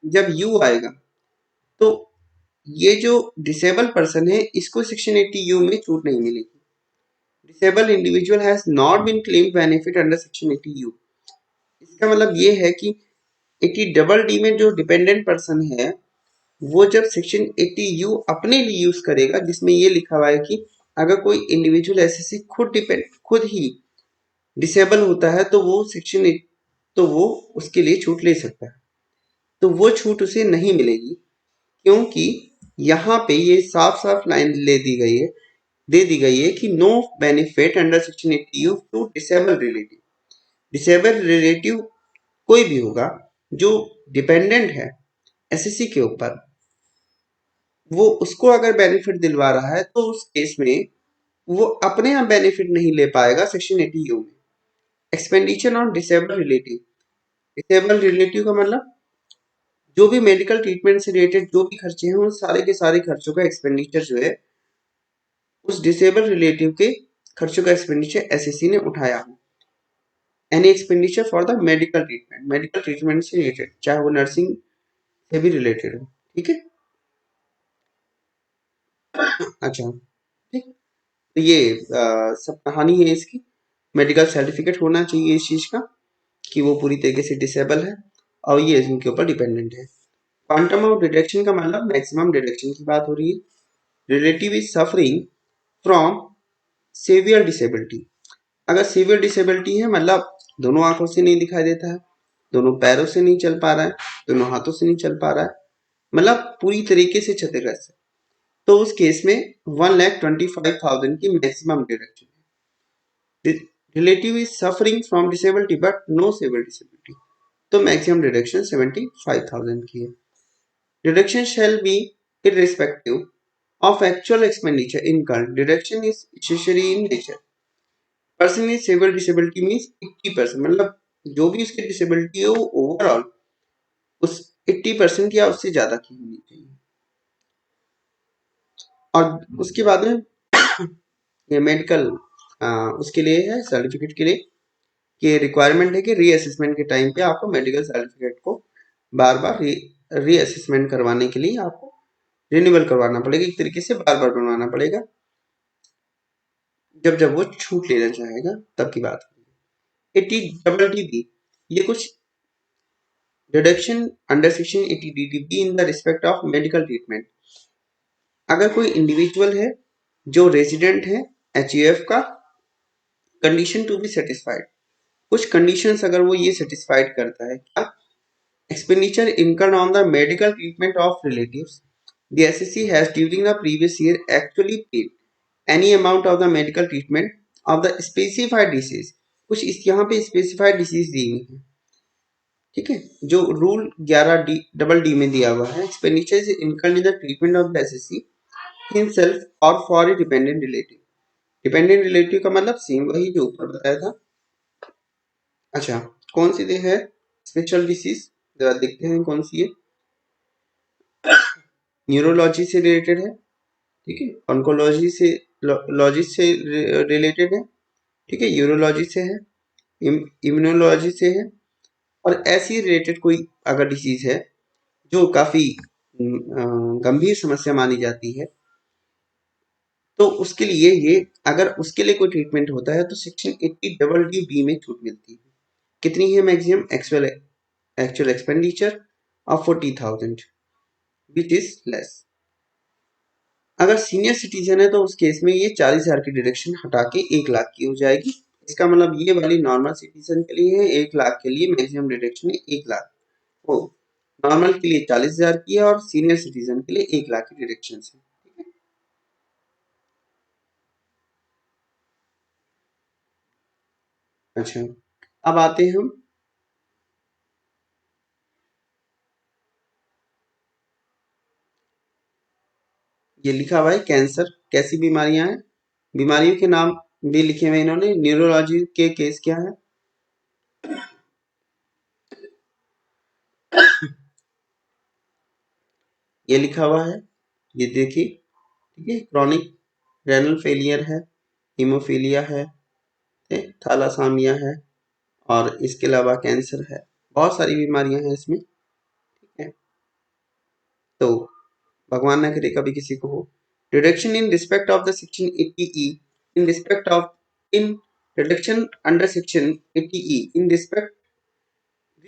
Speaker 1: जब यू आएगा तो ये जो डिसेबल पर्सन है इसको सेक्शन 80U में छूट नहीं मिलेगी। Disable individual has not been claimed benefit under section 80U। इसका मतलब ये है कि 80 D में जो डिपेंडेंट पर्सन है वो जब सेक्शन 80U अपने लिए यूज करेगा जिसमें ये लिखा हुआ है कि अगर कोई इंडिविजुअल एसएससी खुद ही डिसेबल होता है तो वो सेक्शन तो वो उसके लिए छूट ले सकता है, तो वो छूट उसे नहीं मिलेगी क्योंकि यहाँ पे ये साफ साफ लाइन दे दी गई है कि no benefit under section 80U to disable relative. Disable relative कोई भी होगा जो डिपेंडेंट है एसएससी के ऊपर, वो उसको अगर बेनिफिट दिलवा रहा है तो उस केस में वो अपने आप बेनिफिट नहीं ले पाएगा सेक्शन 80U में। Expenditure on disable relative, disable relative का मतलब जो भी मेडिकल ट्रीटमेंट से रिलेटेड जो भी खर्चे हैं उन सारे के सारे खर्चों का एक्सपेंडिचर जो है उस डिसेबल रिलेटिव के खर्चों का एक्सपेंडिचर एसएससी ने उठाया हो। Any expenditure for the medical treatment से रिलेटेड, चाहे वो नर्सिंग से भी रिलेटेड हो, ठीक है। अच्छा, ठीक, तो ये सब कहानी है इसकी। मेडिकल सर्टिफिकेट होना चाहिए इस चीज का कि वो पूरी तरीके से डिसेबल है और ये इनके ऊपर डिपेंडेंट है। क्वांटम ऑफ डिडक्शन का मतलब मैक्सिमम डिडक्शन की बात हो रही है। Relative is suffering from severe disability, अगर सीवियर डिसेबिलिटी है मतलब दोनों आंखों से नहीं दिखाई देता है, दोनों पैरों से नहीं चल पा रहा है, दोनों हाथों से नहीं चल पा रहा है, मतलब पूरी तरीके से क्षतिग्रस्त है, तो उस केस में 1,25,000 की मैक्सिमम डिडक्शन है। Relative is suffering from disability but no severe disability, तो मैक्सिमम डिडक्शन 75,000 की है। Deduction shall be irrespective of actual expenditure incurred, deduction is accessory in nature। Person is severe disability means 80%, मतलब जो भी उसकी डिसेबिलिटी है वो ओवरऑल उस 80% या उससे ज्यादा की होनी चाहिए। और उसके बाद में ये मेडिकल उसके लिए है, सर्टिफिकेट के लिए कि रिक्वायरमेंट है कि रीअसेसमेंट के टाइम पे आपको मेडिकल सर्टिफिकेट को बार बार रीअसेसमेंट करवाने के लिए आपको रिन्यूअल करवाना पड़ेगा, एक तरीके से बार बार बनवाना पड़ेगा, जब जब वो छूट लेना चाहेगा तब की बात। 80 डी ये कुछ deduction under section 80 DDB in the respect of medical treatment. अगर कोई इंडिविजुअल है जो रेजिडेंट है HUF का, कंडीशन टू बी सेटिस्फाइड। कुछ कंडीशंस अगर वो ये सेटिस्फाइड करता है, क्या? Expenditure incurred on the medical treatment of relatives, the SSC has during the previous year actually paid any amount of the medical treatment of the specified disease। कुछ इस यहाँ पे स्पेसिफाइड डिसीज दी हुई है, ठीक है, जो रूल 11D में दिया हुआ है। Expenditure is incurred in the treatment of the assessee himself और for a dependent relative. Dependent relative का मतलब सेम वही जो ऊपर बताया था। अच्छा, कौन सी दे है स्पेशल डिसीज, जरा देखते हैं कौन सी है। न्यूरोलॉजी से रिलेटेड है, ठीक है, ऑन्कोलॉजी से, लॉजी से रिलेटेड है, ठीक है, यूरोलॉजी से है, इम्यूनोलॉजी से है, और ऐसी रिलेटेड कोई अगर डिसीज है जो काफी गंभीर समस्या मानी जाती है, तो उसके लिए ये, अगर उसके लिए कोई ट्रीटमेंट होता है तो सेक्शन 80 बी में छूट मिलती है। कितनी है maximum actual expenditure of 40,000 which is less. अगर सीनियर सिटीजन है तो उस केस में ये 40,000 की डिडक्शन हटा के 1 लाख की हो जाएगी। इसका मतलब ये वाली नॉर्मल सिटीजन के लिए है, 1 लाख के लिए मैक्सिमम डिडक्शन है 1 लाख। ओ, नॉर्मल के लिए 40,000 की है और सीनियर सिटीजन के लिए 1 लाख की डिडक्शन है। अच्छा, अब आते हैं हम, ये लिखा हुआ है कैंसर कैसी बीमारियां हैं, बीमारियों के नाम भी लिखे हुए इन्होंने। न्यूरोलॉजी के केस क्या है, ये लिखा हुआ है, ये देखिए, ठीक है, क्रॉनिक रेनल फेलियर है, हीमोफीलिया है, थैलासामिया है, और इसके अलावा कैंसर है। बहुत सारी बीमारियां हैं इसमें, ठीक है। तो भगवान न करे कभी किसी को हो। Deduction in respect of the section 80E in respect of, in deduction under section 80E in respect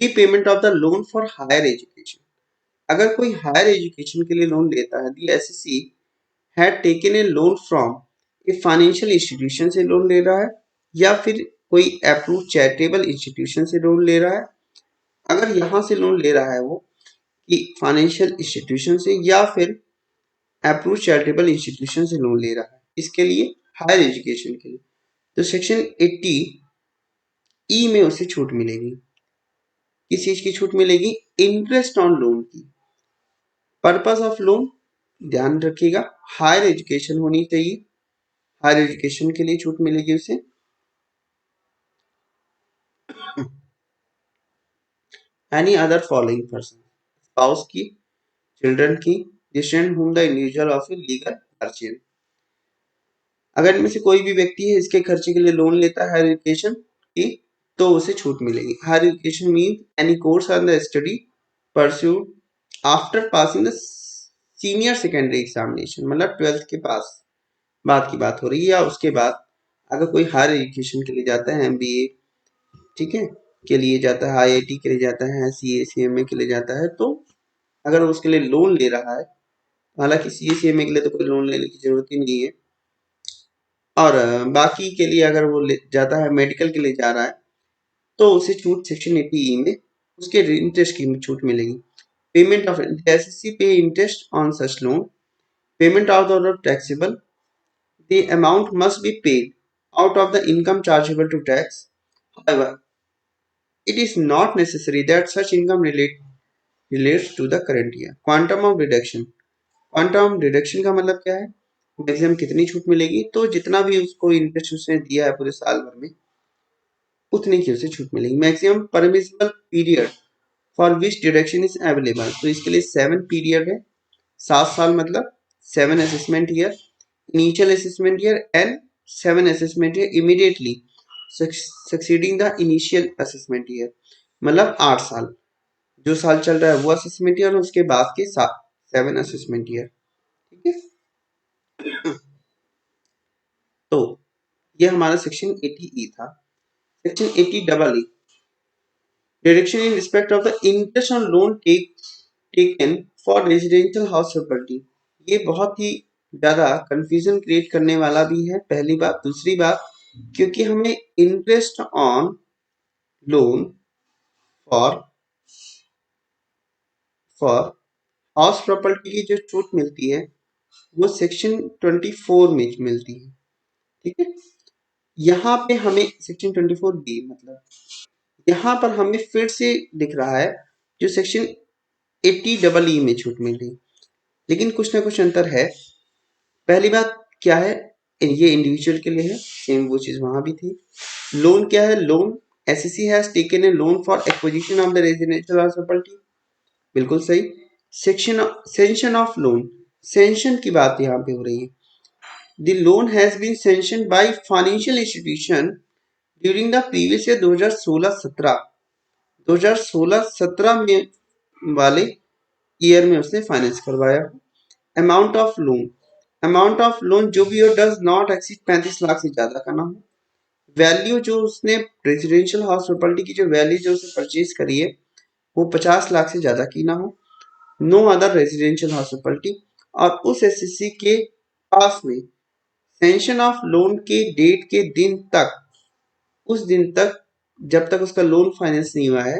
Speaker 1: repayment of the loan for higher education. अगर कोई हायर एजुकेशन के लिए लोन लेता है, the assessee had taken a loan from a financial institution से लोन ले रहा है, या फिर कोई अप्रूव चैरिटेबल इंस्टीट्यूशन से लोन ले रहा है। अगर यहाँ से लोन ले रहा है वो कि फाइनेंशियल इंस्टीट्यूशन से या फिर अप्रूव चैरिटेबल इंस्टीट्यूशन से लोन ले रहा है, इसके लिए हायर एजुकेशन के लिए, तो सेक्शन 80E में उसे छूट मिलेगी। किस चीज की छूट मिलेगी? इंटरेस्ट ऑन लोन की। पर्पस ऑफ लोन ध्यान रखिएगा, हायर एजुकेशन होनी चाहिए, हायर एजुकेशन के लिए छूट मिलेगी उसे। Any other following person, spouse की, चिल्ड्रन की, descendant whom the individual of a legal guardian। अगर इनमें से कोई भी व्यक्ति है इसके खर्चे के लिए लोन लेता है हायर एजुकेशन की, तो उसे छूट मिलेगी। Higher education mean any course on the study pursued after passing the senior secondary examination, मतलब 12th के पास बाद की बात हो रही है, या उसके बाद अगर कोई हायर एजुकेशन के लिए जाता है, MBA, ठीक है, के लिए जाता है, IIT के लिए जाता है, CA CMA के लिए जाता है, तो अगर वो उसके लिए लोन ले रहा है, हालांकि CA CMA के लिए तो कोई लोन लेने की जरूरत ही नहीं है, और बाकी के लिए अगर वो जाता है, मेडिकल के लिए जा रहा है, तो उसे छूट सेक्शन 80E में उसके इंटरेस्ट की छूट मिलेगी। पेमेंट ऑफ एसएससी पे interest on such loan, payment of the order taxable, the amount must be paid out of the income chargeable to tax। However, it is not necessary that such income relates to the current year। Quantum of deduction, quantum deduction का मतलब क्या है? मैक्सिमम कितनी छूट मिलेगी? तो जितना भी उसको इंटरेस्ट उसने दिया है पूरे साल भर में, उतने की उसे छूट मिलेगी। Maximum permissible period for which deduction is available, तो इसके लिए 7 पीरियड है, 7 साल मतलब 7 assessment year, initial assessment year and 7 assessment year immediately succeeding the initial assessment year, मतलब 8 साल, जो साल चल रहा है वो असेसमेंट ईयर, और उसके बाद के 7 असेसमेंट ईयर, ठीक है। तो ये हमारा सेक्शन 80E था। Section 80EE, deduction in respect of the interest on loan taken for residential house property. ये बहुत ही ज्यादा कंफ्यूजन क्रिएट करने वाला भी है, पहली बात। दूसरी बात, क्योंकि हमें interest on loan for for house property की जो छूट मिलती है वो सेक्शन 24 में मिलती है, ठीक है। यहाँ पे हमें सेक्शन 24 बी मतलब यहाँ पर हमें फिर से दिख रहा है जो सेक्शन 80 डबल ई में छूट मिल रही, लेकिन कुछ ना कुछ अंतर है। पहली बात क्या है, ये इंडिविजुअल के लिए है, सेम वो चीज वहां भी थी। लोन क्या है, loan SSC has taken a loan for acquisition of the residential house property, बिल्कुल सही। Section sanction of loan, sanction की बात यहाँ पे हो रही है। The loan has been sanction by financial institution during the previous year 2016-17 2016-17 में वाले ईयर में उसने फाइनेंस करवाया। Amount of loan, amount of loan जो भी हो डज नॉट एक्सीड 35 लाख से ज्यादा का ना हो। वैल्यू जो उसने रेजिडेंशियल हाउस प्रॉपर्टी की जो वैल्यू जो उसने परचेज करी है वो 50 लाख से ज्यादा की ना हो। No other residential house property, और उस एसएससी के पास में सेंशन ऑफ लोन के डेट के दिन तक, उस दिन तक जब तक उसका लोन फाइनेंस नहीं हुआ है,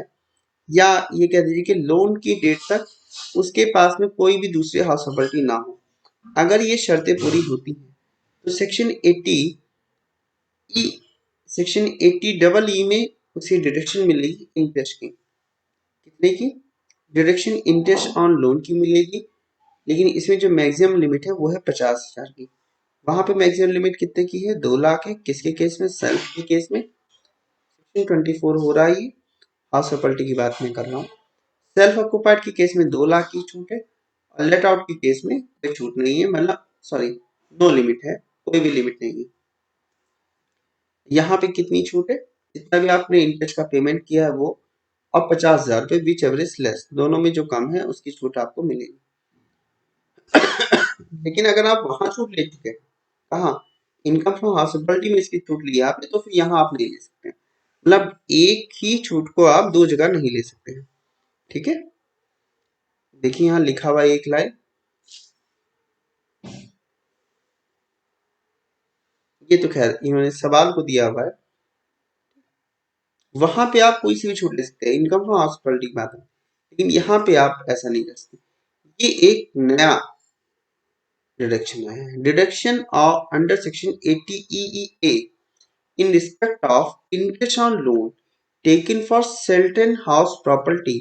Speaker 1: या ये कह दीजिए कि लोन की डेट तक उसके पास में कोई भी दूसरी हाउस प्रॉपर्टी ना हो। अगर ये शर्तें पूरी होती हैं तो सेक्शन 80 ई, सेक्शन 80 डबल ई में उसे डिडक्शन मिलेगी इंटरेस्ट की, कितने की, डिडक्शन इंटरेस्ट ऑन लोन की मिलेगी। लेकिन इसमें जो मैक्सिमम लिमिट है वो है 50,000 की। वहां पे मैक्सिमम लिमिट कितने की है, 2 लाख है। किसके केस में, सेल्फ के केस में। सेक्शन 24 हो रहा है, ये हाउस प्रॉपर्टी की बात मैं कर रहा हूँ। सेल्फ ऑक्यूपाइड के केस में 2 लाख की छूट है, और लेट आउट के केस में कोई छूट नहीं है, मतलब सॉरी नो लिमिट है, कोई भी लिमिट नहीं है। यहाँ पे कितनी छूट है, जितना भी आपने इंटरेस्ट का पेमेंट किया है वो, और 50,000 रुपए विच एवरेज लेस, दोनों में जो कम है उसकी छूट आपको मिलेगी। लेकिन अगर आप वहां छूट ले चुके हैं, कहाँ, इनकम फ्रॉम हाउस प्रॉपर्टी में इसकी छूट ली है आपने, तो फिर यहाँ आप नहीं ले सकते, मतलब एक ही छूट को आप दो जगह नहीं ले सकते हैं, ठीक है। देखिए यहाँ लिखा हुआ है एक लाइन, ये तो खैर इन्होंने सवाल को दिया हुआ है, वहां पे आप कोई सी भी छूट ले सकते हैं, इनकम फ्रॉम हाउस प्रॉपर्टी की बात है, लेकिन यहाँ पे आप ऐसा नहीं कर सकते। ये एक नया डिडक्शन आया है, deduction of under section 80 EEA in respect of interest on loan taken for certain house property,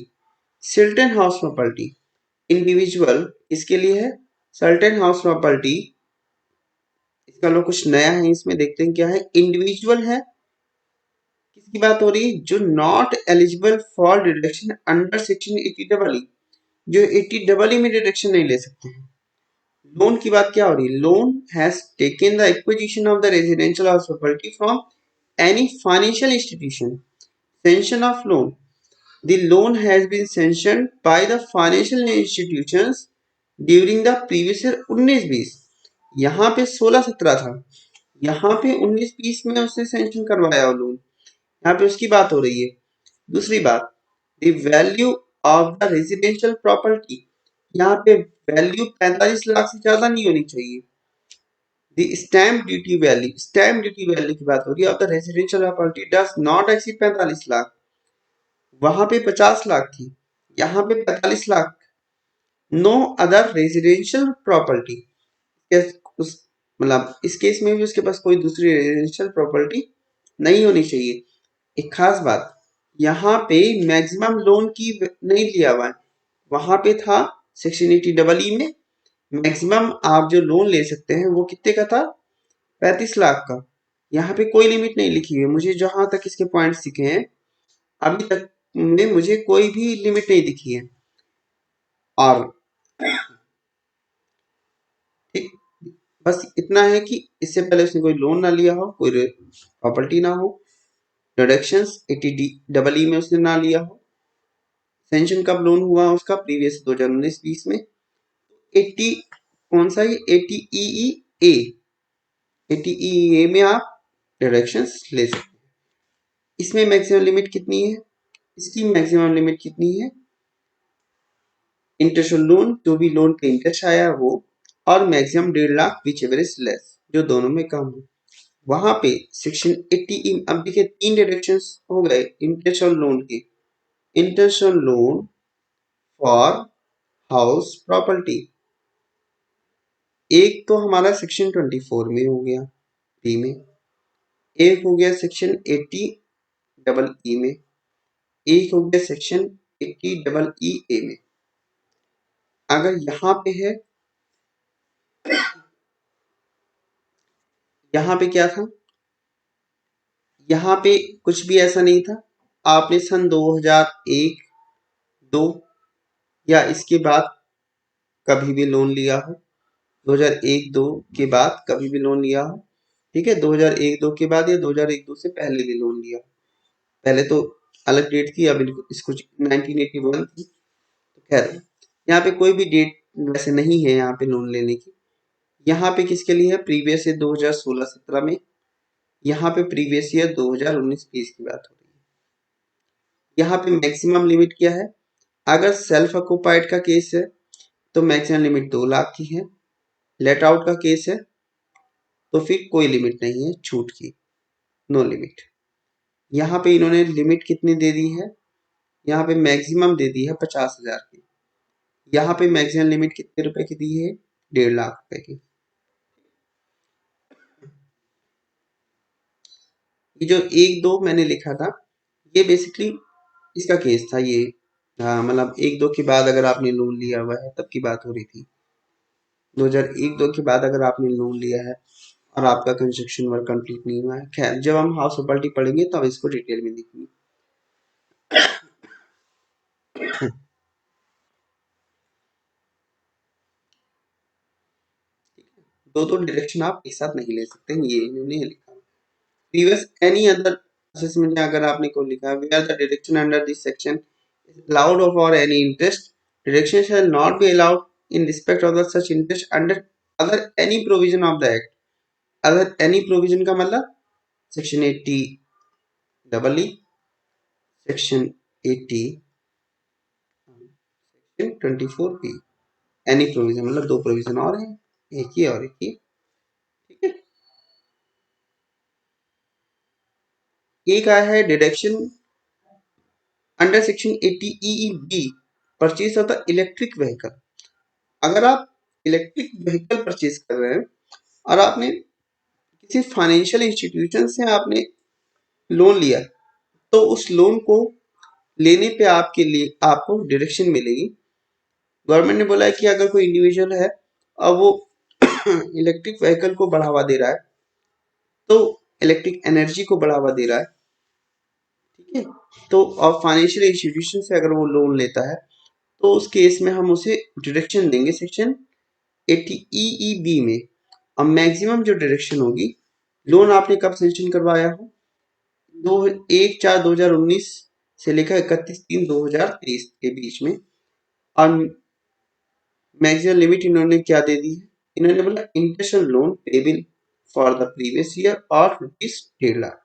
Speaker 1: certain house property individual इसके लिए है, certain house property इसका लोग कुछ नया है, इसमें देखते हैं क्या है। इंडिविजुअल है, किसकी बात हो रही है, जो not eligible for deduction under section 80 double E, जो 80 डबल ई में डिडक्शन नहीं ले सकते हैं। लोन की बात क्या हो रही है, loan has taken the acquisition of the residential house property from any financial institution, sanction of loan, the loan has been sanctioned by the financial institutions during the previous year 19-20, यहाँ पे 16-17 था, यहाँ पे 19-20 में उसने सैंक्शन करवाया वो लोन, यहाँ पे उसकी बात हो रही है। दूसरी बात, the value of the residential property, यहाँ पे वैल्यू 45 लाख से ज्यादा नहीं होनी चाहिए। The stamp duty value, stamp duty value की बात हो रही है, of the residential property does not exceed 45 lakh, वहां पे 50 लाख थी, यहाँ पे 45 lakh. No other residential property, उस मतलब इस केस में भी उसके पास कोई दूसरी रेजिडेंशियल प्रॉपर्टी नहीं होनी चाहिए। एक खास बात, यहाँ पे मैक्सिमम लोन की नहीं लिया हुआ है, वहां पे था सेक्शन 80 डबल ई में मैक्सिमम आप जो लोन ले सकते हैं वो कितने का था, 35 लाख का। यहाँ पे कोई लिमिट नहीं लिखी हुई है, मुझे जहां तक इसके पॉइंट्स दिखे हैं अभी तक में मुझे कोई भी लिमिट नहीं दिखी है। और ठीक, बस इतना है कि इससे पहले उसने कोई लोन ना लिया हो, कोई प्रॉपर्टी ना हो, डिडक्शंस 80 डबल ई में उसने ना लिया हो, सेंशन कब लोन हुआ उसका, प्रीवियस 2019-20 में। 80 कौन सा है, 80 EEA, 80 EEA में आप डिडक्शंस ले सकते हैं। इसमें मैक्सिमम लिमिट कितनी है, इसकी मैक्सिमम लिमिट कितनी है, इंटरेस्ट लोन, जो भी लोन पे इंटरेस्ट आया वो और maximum 1.5 lakh which ever is less, जो दोनों में कम हो। वहां पे सेक्शन 80 अब देखिए 3 डिडक्शंस हो गए इंटरेस्ट और लोन के। इंटरेस्ट और लोन फॉर हाउस प्रॉपर्टी, एक तो हमारा सेक्शन 24 में हो गया बी में, एक हो गया सेक्शन 80 डबल ई में, एक हो गया सेक्शन 80 डबल ई ए में। अगर यहाँ पे है, यहाँ पे क्या था, यहाँ पे कुछ भी ऐसा नहीं था। आपने सन 2001 2 या इसके बाद कभी भी लोन लिया हो, 2001-2 के बाद कभी भी लोन लिया हो, ठीक है, 2001-2 के बाद या 2001-2 से पहले भी लोन लिया हो। पहले तो अलग डेट थी, अब इसको 1981 थी, तो खैर यहाँ पे कोई भी डेट वैसे नहीं है यहाँ पे लोन लेने की। यहाँ पे किसके लिए है, प्रीवियस ईयर 2016-17 में, यहाँ पे प्रीवियस ईयर 2019-20 की बात हो रही है। यहाँ पे मैक्सिमम लिमिट क्या है, अगर सेल्फ ऑक्युपाइड का केस है तो मैक्सिमम लिमिट 2 लाख की है, लेट आउट का केस है तो फिर कोई लिमिट नहीं है छूट की, नो लिमिट। यहाँ पे इन्होंने लिमिट कितनी दे दी है, यहाँ पे मैक्सिमम दे दी है 50,000 की, यहाँ पे मैक्सिमम लिमिट कितने रुपए की दी है, 1.5 लाख रुपए की। ये जो 1-2 मैंने लिखा था, ये बेसिकली इसका केस था ये, मतलब 1-2 के बाद अगर आपने लोन लिया हुआ है तब की बात हो रही थी। 2001-2 के बाद अगर आपने लोन लिया है और आपका कंस्ट्रक्शन वर्क कंप्लीट नहीं हुआ है, खैर जब हम हाउस प्रॉपर्टी पढ़ेंगे तो अब इसको डिटेल में देखेंगे। दो दो डायरेक्शन आप एक साथ नहीं ले सकते, ये इन्होंने लिखा। प्रीवियस एनी अदर असेसमेंट में अगर आपने को लिखा where the direction under this section allowed of or any interest, direction shall not be allowed in respect of the such interest under other any provision of the act। अगर any provision का मतलब section 80 double E, section 80 section 24 P, any provision मतलब दो प्रोविजन और हैं, एक ही और एक ही, ठीक है। एक आया है deduction under section 80 E B, purchase of the electric vehicle. अगर आप इलेक्ट्रिक व्हीकल परचेज कर रहे हैं और आपने किसी फाइनेंशियल इंस्टीट्यूशन से आपने लोन लिया, तो उस लोन को लेने पे आपके लिए आपको डिडक्शन मिलेगी। गवर्नमेंट ने बोला है कि अगर कोई इंडिविजुअल है और वो इलेक्ट्रिक व्हीकल को बढ़ावा दे रहा है, तो इलेक्ट्रिक एनर्जी को बढ़ावा दे रहा है, ठीक है, तो और फाइनेंशियल इंस्टीट्यूशन से अगर वो लोन लेता है तो उस केस में हम उसे डिडक्शन देंगे सेक्शन 80 ई बी में। अब मैक्सिमम जो डिडक्शन होगी, लोन आपने कब सेंक्शन करवाया हो, 1/4/2019 से लेकर 31/3/2023 के बीच में, और मैक्सिमम लिमिट इन्होंने क्या दे दी है, इन्होंने बोला interest loan payable for the previous year और ₹1.5 लाख।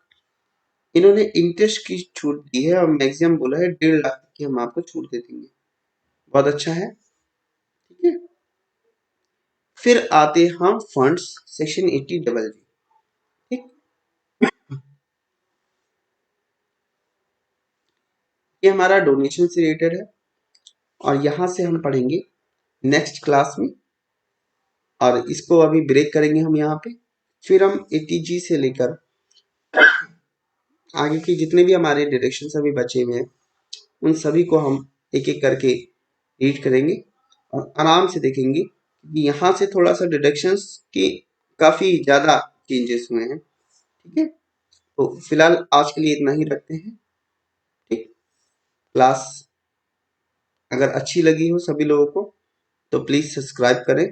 Speaker 1: इन्होंने इंटरेस्ट की छूट दी है और मैक्सिमम बोला है 1.5 लाख तक की हम आपको छूट दे देंगे। बहुत अच्छा है, ठीक है। फिर आते हम फंड्स सेक्शन 80 डबल जी, ठीक। ये हमारा डोनेशन से रिलेटेड है और यहाँ से हम पढ़ेंगे नेक्स्ट क्लास में, और इसको अभी ब्रेक करेंगे हम यहाँ पे। फिर हम 80G से लेकर आगे की जितने भी हमारे डायरेक्शन अभी बचे हुए हैं उन सभी को हम एक एक करके रीड करेंगे और आराम से देखेंगे कि यहाँ से थोड़ा सा डिडक्शंस की काफी ज्यादा चेंजेस हुए हैं, ठीक है। तो फिलहाल आज के लिए इतना ही रखते हैं, ठीक। क्लास अगर अच्छी लगी हो सभी लोगों को तो प्लीज सब्सक्राइब करें